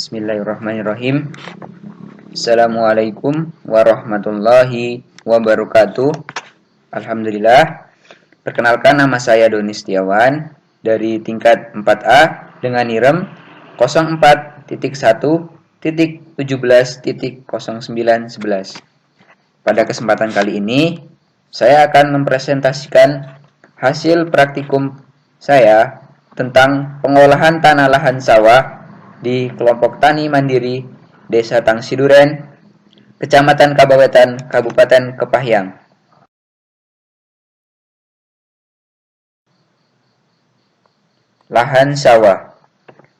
Bismillahirrahmanirrahim. Assalamualaikum warahmatullahi wabarakatuh. Alhamdulillah. Perkenalkan, nama saya Doni Setiawan dari tingkat 4A dengan NIREM 04.17.0911. Pada kesempatan kali ini, saya akan mempresentasikan hasil praktikum saya tentang pengolahan tanah lahan sawah di kelompok tani mandiri Desa Tangsiduren, Kecamatan Kabawetan, Kabupaten Kepahyang. Lahan sawah.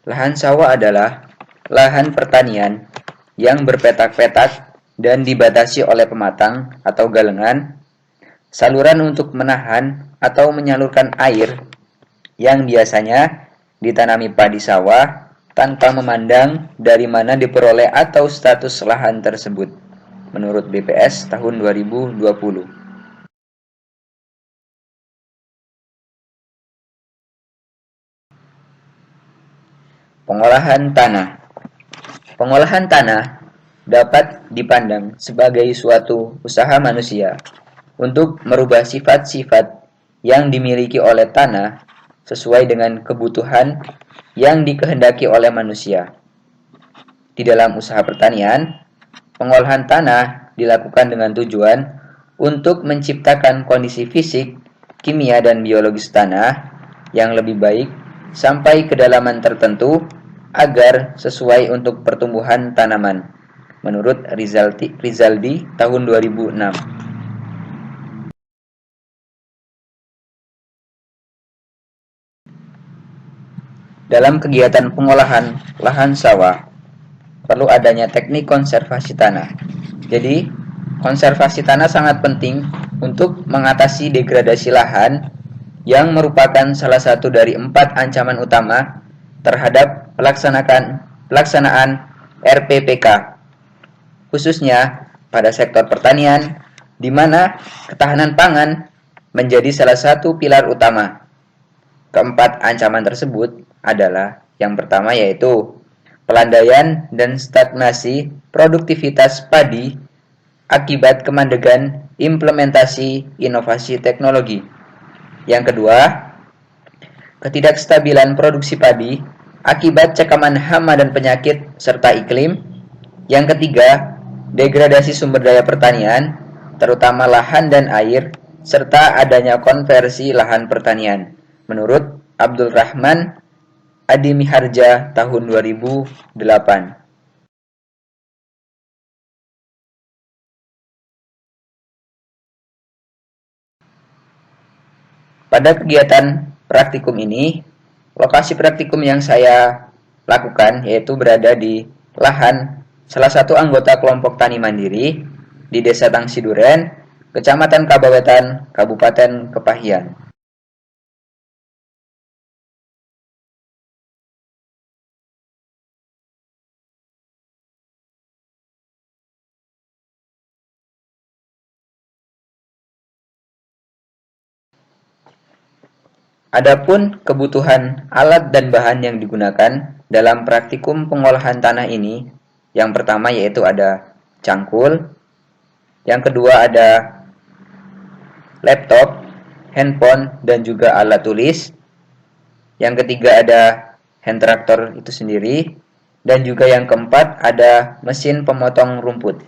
Lahan sawah adalah lahan pertanian yang berpetak-petak dan dibatasi oleh pematang atau galengan, saluran untuk menahan atau menyalurkan air yang biasanya ditanami padi sawah tanpa memandang dari mana diperoleh atau status lahan tersebut, menurut BPS tahun 2020. Pengolahan tanah. Pengolahan tanah dapat dipandang sebagai suatu usaha manusia untuk merubah sifat-sifat yang dimiliki oleh tanah sesuai dengan kebutuhan yang dikehendaki oleh manusia. Di dalam usaha pertanian, pengolahan tanah dilakukan dengan tujuan untuk menciptakan kondisi fisik, kimia, dan biologis tanah yang lebih baik sampai kedalaman tertentu agar sesuai untuk pertumbuhan tanaman, menurut Rizaldi tahun 2006. Dalam kegiatan pengolahan lahan sawah, perlu adanya teknik konservasi tanah. Jadi, konservasi tanah sangat penting untuk mengatasi degradasi lahan yang merupakan salah satu dari 4 ancaman utama terhadap pelaksanaan RPPK, khususnya pada sektor pertanian, di mana ketahanan pangan menjadi salah satu pilar utama. Keempat ancaman tersebut adalah yang pertama yaitu pelandaian dan stagnasi produktivitas padi akibat kemandegan implementasi inovasi teknologi. Yang kedua, ketidakstabilan produksi padi akibat cekaman hama dan penyakit serta iklim. Yang ketiga, degradasi sumber daya pertanian, terutama lahan dan air, serta adanya konversi lahan pertanian, menurut Abdul Rahman Adimiharja tahun 2008. Pada kegiatan praktikum ini, lokasi praktikum yang saya lakukan yaitu berada di lahan salah satu anggota kelompok tani mandiri di Desa Tangsiduren, Kecamatan Kabawetan, Kabupaten Kepahyang. Adapun kebutuhan alat dan bahan yang digunakan dalam praktikum pengolahan tanah ini, yang pertama yaitu ada cangkul, yang kedua ada laptop, handphone, dan juga alat tulis, yang ketiga ada hand tractor itu sendiri, dan juga yang keempat ada mesin pemotong rumput.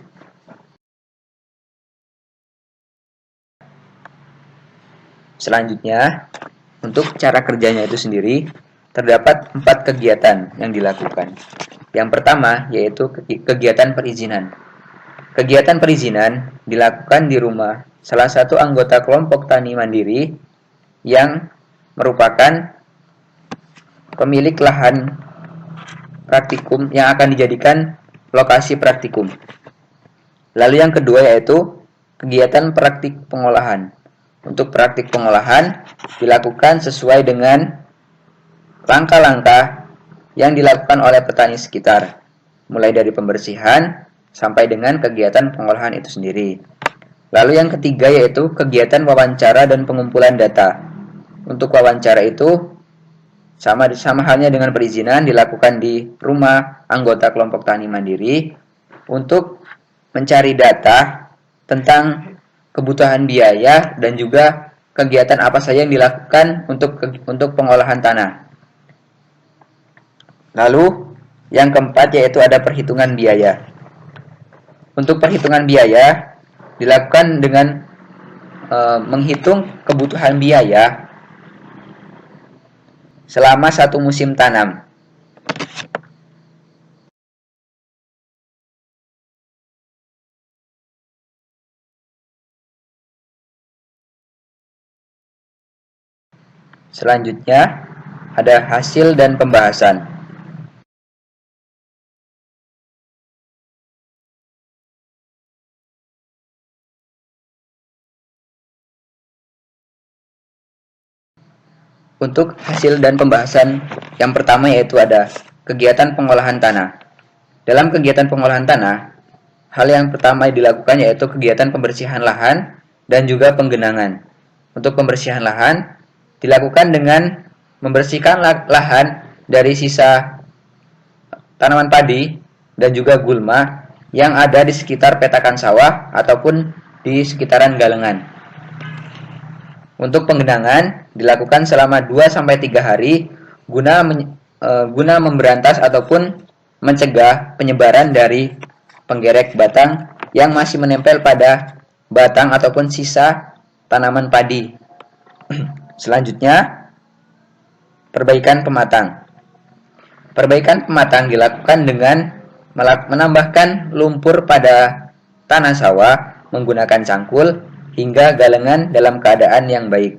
Selanjutnya, untuk cara kerjanya itu sendiri, terdapat 4 kegiatan yang dilakukan. Yang pertama yaitu kegiatan perizinan. Kegiatan perizinan dilakukan di rumah salah satu anggota kelompok tani mandiri yang merupakan pemilik lahan praktikum yang akan dijadikan lokasi praktikum. Lalu yang kedua yaitu kegiatan praktik pengolahan. Untuk praktik pengolahan dilakukan sesuai dengan langkah-langkah yang dilakukan oleh petani sekitar, mulai dari pembersihan sampai dengan kegiatan pengolahan itu sendiri. Lalu yang ketiga yaitu kegiatan wawancara dan pengumpulan data. Untuk wawancara itu sama halnya dengan perizinan dilakukan di rumah anggota kelompok tani mandiri untuk mencari data tentang kebutuhan biaya dan juga kegiatan apa saja yang dilakukan untuk pengolahan tanah. Lalu yang keempat yaitu ada perhitungan biaya. Untuk perhitungan biaya dilakukan dengan menghitung kebutuhan biaya selama satu musim tanam. Selanjutnya ada hasil dan pembahasan. Untuk hasil dan pembahasan yang pertama yaitu ada kegiatan pengolahan tanah. Dalam kegiatan pengolahan tanah, hal yang pertama yang dilakukan yaitu kegiatan pembersihan lahan dan juga penggenangan. Untuk pembersihan lahan dilakukan dengan membersihkan lahan dari sisa tanaman padi dan juga gulma yang ada di sekitar petakan sawah ataupun di sekitaran galengan. Untuk penggenangan dilakukan selama 2-3 hari guna memberantas ataupun mencegah penyebaran dari penggerek batang yang masih menempel pada batang ataupun sisa tanaman padi. Selanjutnya, perbaikan pematang. Perbaikan pematang dilakukan dengan menambahkan lumpur pada tanah sawah menggunakan cangkul hingga galengan dalam keadaan yang baik.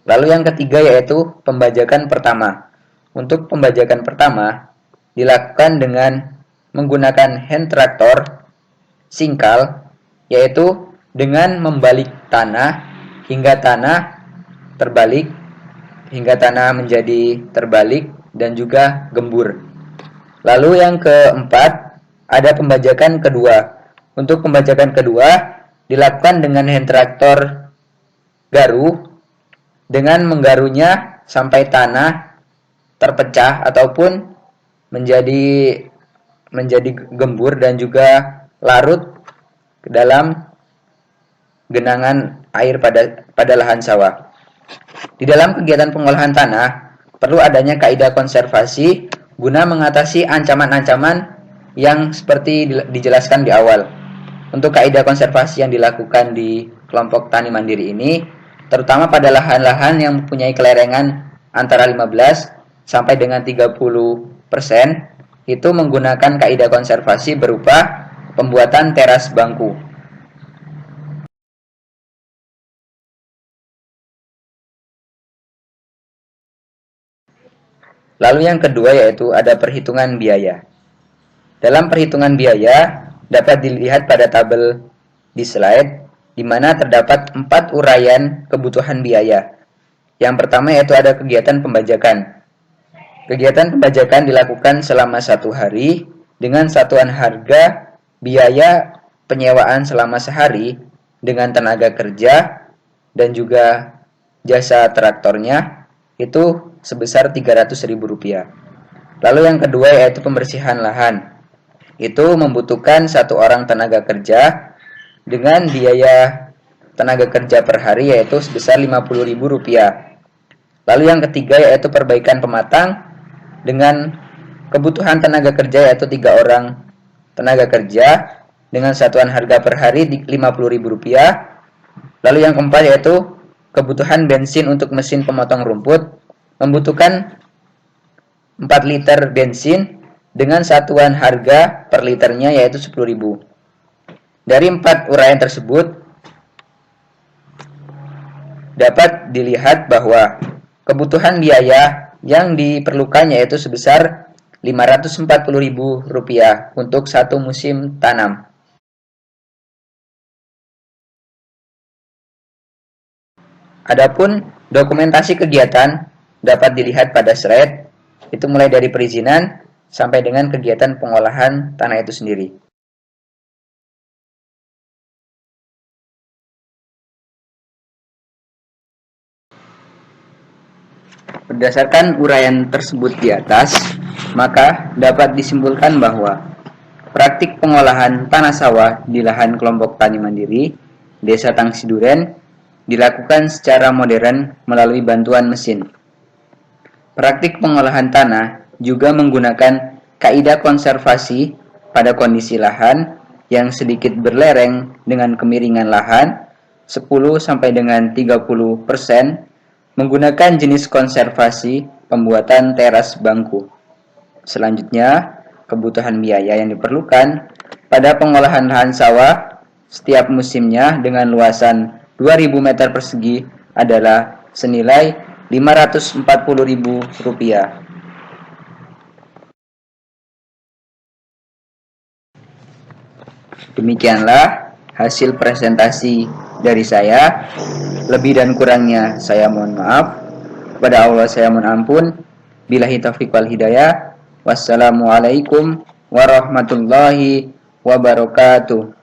Lalu yang ketiga yaitu pembajakan pertama. Untuk pembajakan pertama dilakukan dengan menggunakan hand traktor singkal, yaitu dengan membalik tanah hingga tanah terbalik, hingga tanah menjadi terbalik dan juga gembur. Lalu yang keempat ada pembajakan kedua. Untuk pembajakan kedua dilakukan dengan hand traktor garu dengan menggarunya sampai tanah terpecah ataupun menjadi gembur dan juga larut ke dalam genangan air pada lahan sawah. Di dalam kegiatan pengolahan tanah perlu adanya kaidah konservasi guna mengatasi ancaman-ancaman yang seperti dijelaskan di awal. Untuk kaidah konservasi yang dilakukan di kelompok tani mandiri ini, terutama pada lahan-lahan yang mempunyai kelerengan antara 15 sampai dengan 30%, itu menggunakan kaidah konservasi berupa pembuatan teras bangku. Lalu yang kedua yaitu ada perhitungan biaya. Dalam perhitungan biaya dapat dilihat pada tabel di slide di mana terdapat 4 uraian kebutuhan biaya. Yang pertama yaitu ada kegiatan pembajakan. Kegiatan pembajakan dilakukan selama 1 hari dengan satuan harga biaya penyewaan selama sehari dengan tenaga kerja dan juga jasa traktornya itu sebesar Rp300.000. Lalu yang kedua yaitu pembersihan lahan. Itu membutuhkan 1 orang tenaga kerja dengan biaya tenaga kerja per hari yaitu sebesar Rp50.000. Lalu yang ketiga yaitu perbaikan pematang dengan kebutuhan tenaga kerja yaitu 3 orang tenaga kerja dengan satuan harga per hari Rp50.000. Lalu yang keempat yaitu kebutuhan bensin untuk mesin pemotong rumput membutuhkan 4 liter bensin dengan satuan harga per liternya yaitu Rp10.000. Dari 4 uraian tersebut dapat dilihat bahwa kebutuhan biaya yang diperlukan yaitu sebesar Rp540.000 untuk 1 musim tanam. Adapun dokumentasi kegiatan dapat dilihat pada slide, itu mulai dari perizinan sampai dengan kegiatan pengolahan tanah itu sendiri. Berdasarkan uraian tersebut di atas, maka dapat disimpulkan bahwa praktik pengolahan tanah sawah di lahan kelompok tani mandiri Desa Tangsi Duren dilakukan secara modern melalui bantuan mesin. Praktik pengolahan tanah juga menggunakan kaidah konservasi pada kondisi lahan yang sedikit berlereng dengan kemiringan lahan 10 sampai dengan 30%, menggunakan jenis konservasi pembuatan teras bangku. Selanjutnya, kebutuhan biaya yang diperlukan pada pengolahan lahan sawah setiap musimnya dengan luasan 2.000 meter persegi adalah senilai Rp540.000. Demikianlah hasil presentasi dari saya. Lebih dan kurangnya saya mohon maaf. Kepada Allah saya mohon ampun. Billahi taufiq wal hidayah. Wassalamualaikum warahmatullahi wabarakatuh.